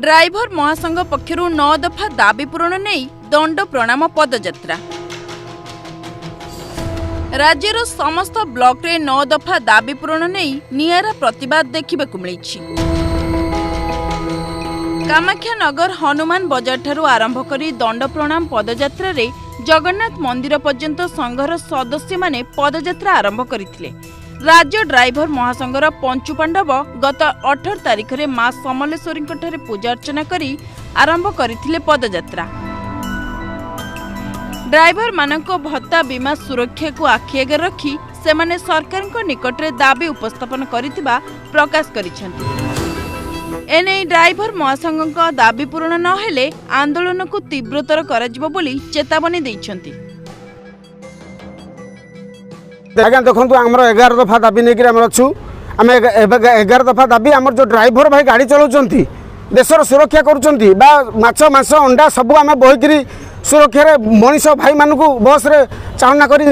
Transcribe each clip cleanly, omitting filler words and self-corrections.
Driver महासंघ पक्षर 9 दफा दाबी पूरण नहीं दंड प्रणाम पदयात्रा। राज्यर समस्त ब्लॉक रे 9 दफा दाबी पूरण नहीं नियारा प्रतिवाद देखा मिली। कामाख्यानगर हनुमान बजार ठारू आरंभ करी दंड प्रणाम पदयात्रा रे जगन्नाथ मंदिर पर्यंत संघर सदस्य माने पदयात्रा आरंभ करथिले। राज्य ड्राइवर महासंघर पंचु पांडव गत 18 तारिख रे मां समलेश्वरी पूजा अर्चना करी आरंभ करथिले पदयात्रा। ड्राइवर मानक भत्ता बीमा सुरक्षा को आखि आगे रखी सेमाने सरकार को निकट रे दाबी उपस्थापन करिथिबा प्रकाश करिसेंति। एने ड्राइवर महासंघ दाबी पूर्ण न हेले आंदोलन को तीव्रतर कराजिबो बोली चेतावनी दैछंती। आज्ञा देखो आम 11 दफा दाबी नहीं अच्छु आम 11 दफा दाबी आम जो ड्राइवर भाई गाड़ी चलाउछंती देशर सुरक्षा करुछंती बा माछ मांस अंडा सब आम बोहिकी सुरक्षा मनीष भाई मानू बस रे चालना करी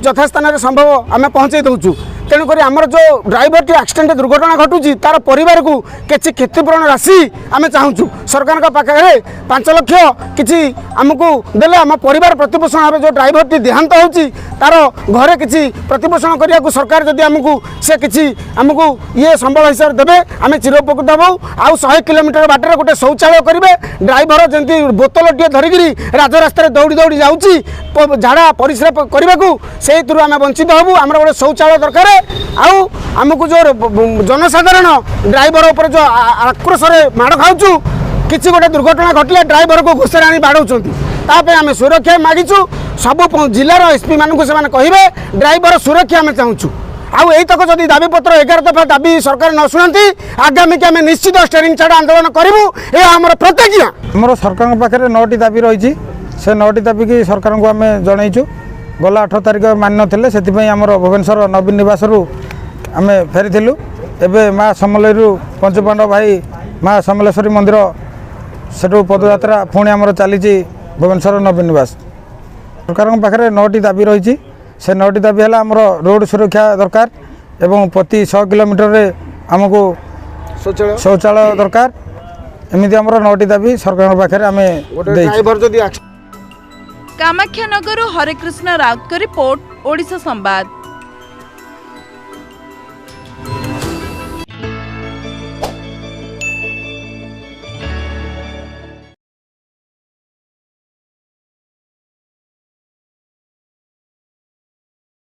यथास्थान संभव आम पहुँचे दौचु। तेणुक आमर जो ड्राइवर टी एक्सीडेंट दुर्घटना घटुची तार परिवार को किसी क्षतिपूरण राशि आम चाहूँ सरकार का पाखे 5 लाख किसी आमको देले आम परिवार प्रतिपोषण भाव जो ड्राइवर टी देहांत होची तार घरे किसी प्रतिपोषण करने को सरकार जदि आमको से किसी आमको ये संबल हिसाब से देवे आम चिरोपकृत हबू। आउ 100 किलोमीटर बाटर गोटे शौचालय करेंगे ड्राइवर जमी बोतल टे धरिकी राजरास्त दौड़ी दौड़ी जाऊँगी झाड़ा परिश्रा करने को से आम वंचित हबू। आम गोटे शौचालय दरकार आउ आमको जो जनसाधारण ड्राइवर उपर जो आक्रोश माड़ खाऊँ किसी गोटे दुर्घटना घटले ड्राइवर को घोषार आनी बाड़ौंट आम सुरक्षा मागिचु सब जिलार एसपी मानक से कहे ड्राइवर सुरक्षा आम चाहूँ। आउ यही तक जदि दाबी पत्र 11 दफा दाबी सरकार न शुणती आगामी की आम निश्चित स्टेरिंग छाड़ आंदोलन करूँ यह आम प्रतिज्ञा। आम सरकार पाखे 9टी दाबी रही से 9टी दाबी की सरकार को आम जनईचु गला 8 तारिख मान ना से भुवनेश्वर नवीन निवास आम फेरी एवं माँ समलेश्वरी पंचु पांडव भाई माँ समलेश्वरी मंदिर सेठू पदयात्रा पुणी आमर चली भुवनेश्वर नवीन निवास। सरकार पाखे 9टी दाबी रही से 9टी दाबी है आमर रोड सुरक्षा दरकार एवं प्रति 100 किलोमीटर आमको शौचालय दरकार एमती आमर 9टी दाबी सरकार पाखे आम कामाख्यानगर हरे कृष्ण राउत का रिपोर्ट ओडिशा संवाद।